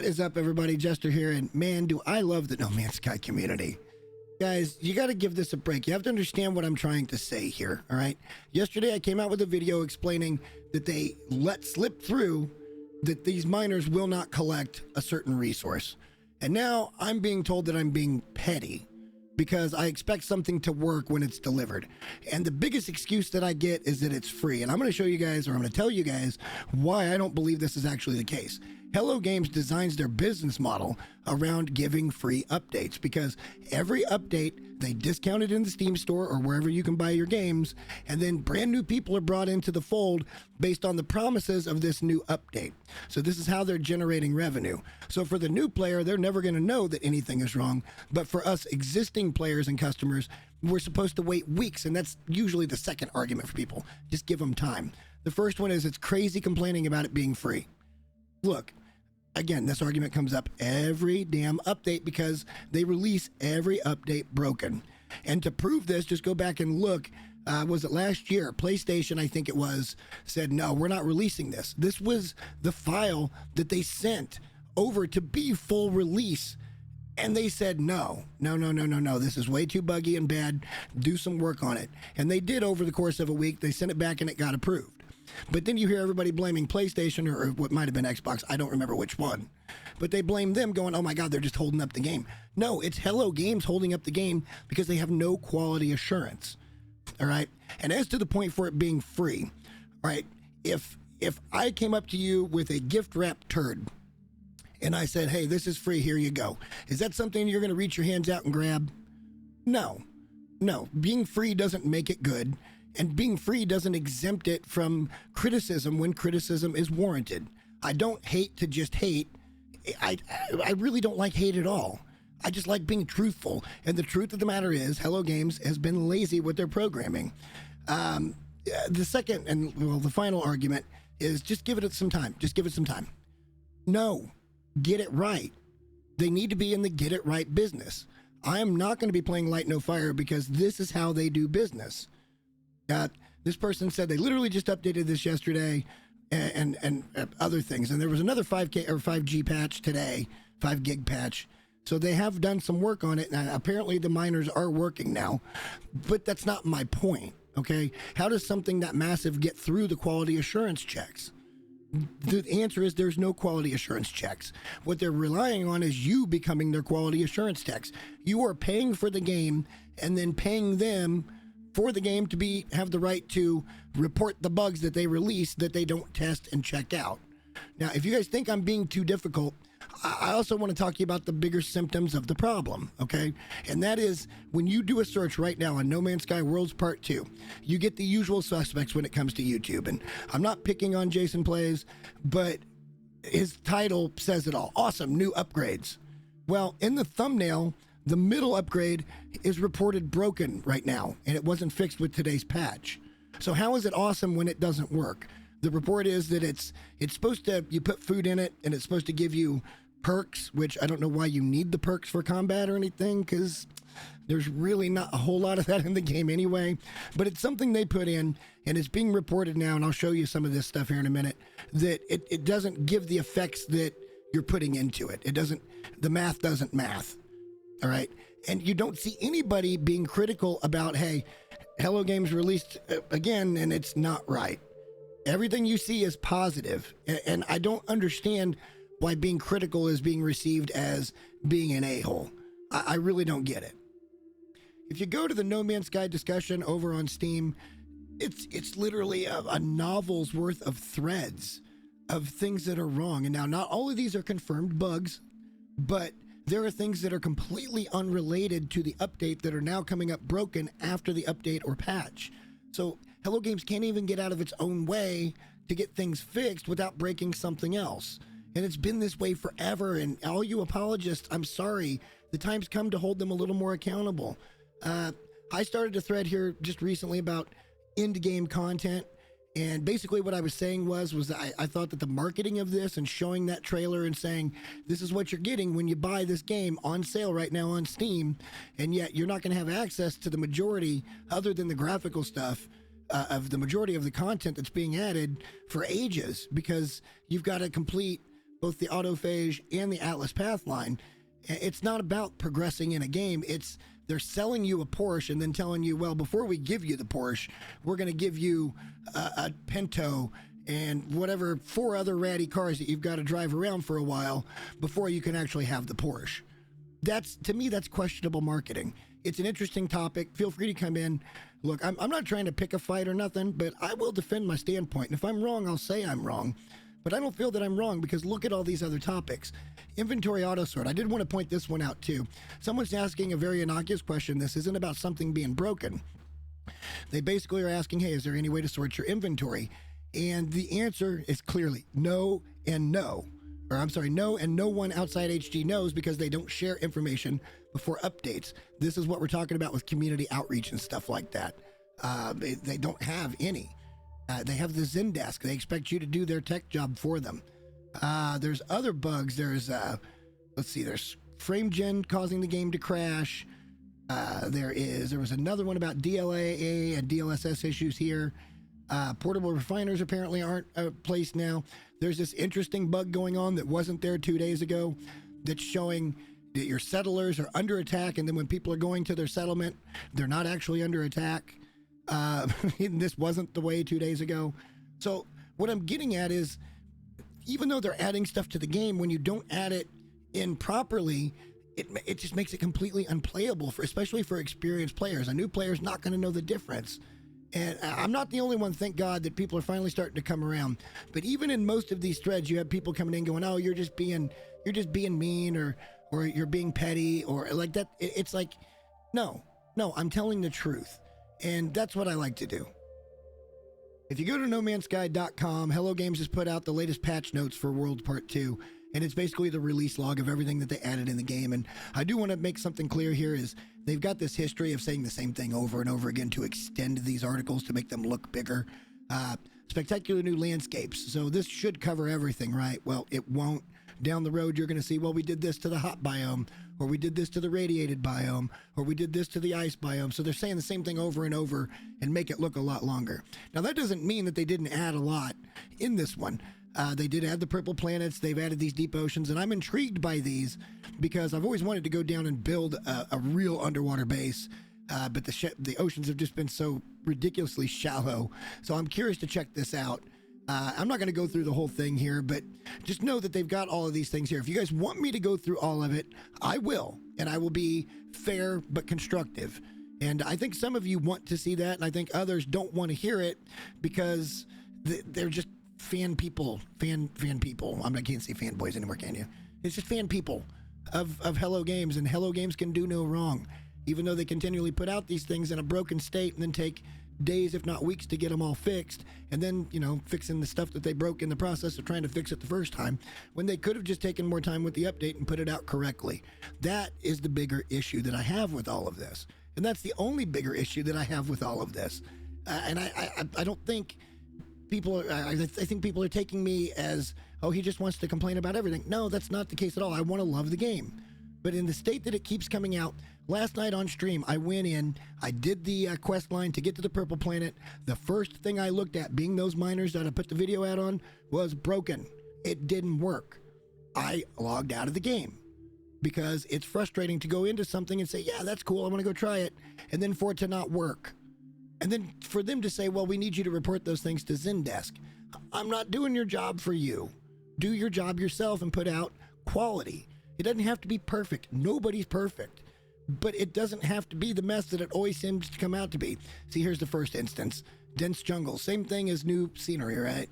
What is up, everybody? Jester here, and man, do I love the No Man's Sky community. Guys, you got to give this a break. You have to understand what I'm trying to say here, all right? Yesterday, I came out with a video explaining that they let slip through that these miners will not collect a certain resource. And now I'm being told that I'm being petty because I expect something to work when it's delivered. And the biggest excuse that I get is that it's free. And I'm going to show you guys, or I'm going to tell you guys, why I don't believe this is actually the case. Hello Games designs their business model around giving free updates because every update they discount it in the Steam store or wherever you can buy your games, and then brand new people are brought into the fold based on the promises of this new update. So this is how they're generating revenue. So for the new player, they're never going to know that anything is wrong, but for us existing players and customers, we're supposed to wait weeks, and that's usually the second argument for people. Just give them time. The first one is it's crazy complaining about it being free. Look, again, this argument comes up every damn update because they release every update broken. And to prove this, just go back and look. Was it last year? PlayStation, I think it was, said, no, we're not releasing this. This was the file that they sent over to be full release. And they said, no, this is way too buggy and bad. Do some work on it. And they did over the course of a week. They sent it back and it got approved. But then you hear everybody blaming PlayStation or what might have been Xbox. I don't remember which one. But they blame them going, oh my God, they're just holding up the game. No, it's Hello Games holding up the game because they have no quality assurance. All right. And as to the point for it being free, all right, if I came up to you with a gift wrapped turd and I said, hey, this is free, here you go. Is that something you're going to reach your hands out and grab? No. Being free doesn't make it good. And being free doesn't exempt it from criticism when criticism is warranted. I don't hate to just hate. I really don't like hate at all. I just like being truthful. And the truth of the matter is, Hello Games has been lazy with their programming. The second and the final argument is just give it some time. Just give it some time. No, get it right. They need to be in the get it right business. I am not going to be playing Light No Fire because this is how they do business. This person said they literally just updated this yesterday and other things. And there was another 5K or 5G patch today, 5 gig patch. So they have done some work on it. And apparently the miners are working now. But that's not my point, okay? How does something that massive get through the quality assurance checks? The answer is there's no quality assurance checks. What they're relying on is you becoming their quality assurance techs. You are paying for the game and then paying them for the game to have the right to report the bugs that they release that they don't test and check out. Now, if you guys think I'm being too difficult, I also want to talk to you about the bigger symptoms of the problem, okay? And that is when you do a search right now on No Man's Sky Worlds Part 2, you get the usual suspects when it comes to YouTube. And I'm not picking on Jason Plays, but his title says it all. Awesome, new upgrades. Well, in the thumbnail, the middle upgrade is reported broken right now, and it wasn't fixed with today's patch. So how is it awesome when it doesn't work? The report is that it's supposed to, you put food in it, and it's supposed to give you perks, which I don't know why you need the perks for combat or anything, because there's really not a whole lot of that in the game anyway. But it's something they put in, and it's being reported now, and I'll show you some of this stuff here in a minute, that it doesn't give the effects that you're putting into it. It doesn't, the math doesn't math. All right. And you don't see anybody being critical about, hey, Hello Games released again, and it's not right. Everything you see is positive. And I don't understand why being critical is being received as being an a-hole. I really don't get it. If you go to the No Man's Sky discussion over on Steam, it's literally a novel's worth of threads of things that are wrong. And now not all of these are confirmed bugs, but there are things that are completely unrelated to the update that are now coming up broken after the update or patch. So Hello Games can't even get out of its own way to get things fixed without breaking something else. And it's been this way forever. And all you apologists, I'm sorry. The time's come to hold them a little more accountable. I started a thread here just recently about end-game content. And basically what I was saying was I thought that the marketing of this and showing that trailer and saying, this is what you're getting when you buy this game on sale right now on Steam, and yet you're not going to have access to the majority, other than the graphical stuff, of the majority of the content that's being added for ages, because you've got to complete both the autophage and the Atlas path line. It's not about progressing in a game. It's they're selling you a Porsche and then telling you, well, before we give you the Porsche, we're going to give you a Pinto and whatever 4 other ratty cars that you've got to drive around for a while before you can actually have the Porsche. That's, to me, that's questionable marketing. It's an interesting topic. Feel free to come in. Look, I'm not trying to pick a fight or nothing, but I will defend my standpoint. And if I'm wrong, I'll say I'm wrong. But I don't feel that I'm wrong because look at all these other topics. Inventory auto sort. I did want to point this one out too. Someone's asking a very innocuous question. This isn't about something being broken. They basically are asking, hey, is there any way to sort your inventory? And the answer is clearly no and no. Or I'm sorry, no and no one outside HG knows because they don't share information before updates. This is what we're talking about with community outreach and stuff like that. They don't have any. They have the Zendesk. They expect you to do their tech job for them. There's other bugs. There's, let's see, there's frame gen causing the game to crash. There was another one about DLAA and DLSS issues here. Portable refiners apparently aren't placed now. There's this interesting bug going on that wasn't there 2 days ago that's showing that your settlers are under attack, and then when people are going to their settlement, they're not actually under attack. This wasn't the way 2 days ago. So what I'm getting at is, even though they're adding stuff to the game, when you don't add it in properly, it just makes it completely unplayable, especially for experienced players. A new player is not going to know the difference. And I'm not the only one, thank God, that people are finally starting to come around. But even in most of these threads, you have people coming in going, "Oh, you're just being mean, or you're being petty," or like that. It's like, no, I'm telling the truth, and that's what I like to do. If you go to nomansky.com, Hello Games has put out the latest patch notes for World Part 2, and it's basically the release log of everything that they added in the game. And I do want to make something clear here is they've got this history of saying the same thing over and over again to extend these articles to make them look bigger. Spectacular new landscapes. So this should cover everything, right? Well, it won't. Down the road, you're going to see, well, we did this to the hot biome, or we did this to the radiated biome, or we did this to the ice biome. So they're saying the same thing over and over and make it look a lot longer. Now, that doesn't mean that they didn't add a lot in this one. They did add the purple planets. They've added these deep oceans, and I'm intrigued by these because I've always wanted to go down and build a real underwater base, but the oceans have just been so ridiculously shallow. So I'm curious to check this out. I'm not going to go through the whole thing here, but just know that they've got all of these things here. If you guys want me to go through all of it, I will, and I will be fair but constructive. And I think some of you want to see that, and I think others don't want to hear it because they're just fan people. I can't say fanboys anymore, can you? It's just fan people of Hello Games, and Hello Games can do no wrong, even though they continually put out these things in a broken state and then take days, if not weeks, to get them all fixed, and then, fixing the stuff that they broke in the process of trying to fix it the first time, when they could have just taken more time with the update and put it out correctly. That is the bigger issue that I have with all of this, and that's the only bigger issue that I have with all of this. And I don't think people are, I think people are taking me as, oh, he just wants to complain about everything. No, that's not the case at all. I want to love the game. But in the state that it keeps coming out, last night on stream, I went in, I did the quest line to get to the purple planet. The first thing I looked at, being those miners that I put the video out on, was broken. It didn't work. I logged out of the game because it's frustrating to go into something and say, yeah, that's cool, I want to go try it, and then for it to not work. And then for them to say, well, we need you to report those things to Zendesk. I'm not doing your job for you. Do your job yourself and put out quality. It doesn't have to be perfect. Nobody's perfect. But it doesn't have to be the mess that it always seems to come out to be. See, here's the first instance. Dense jungle. Same thing as new scenery, right?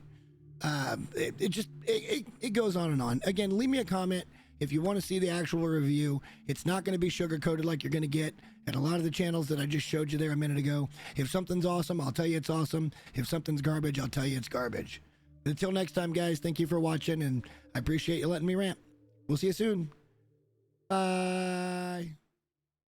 It goes on and on. Again, leave me a comment if you want to see the actual review. It's not going to be sugar-coated like you're going to get at a lot of the channels that I just showed you there a minute ago. If something's awesome, I'll tell you it's awesome. If something's garbage, I'll tell you it's garbage. Until next time, guys, thank you for watching, and I appreciate you letting me rant. We'll see you soon. Bye.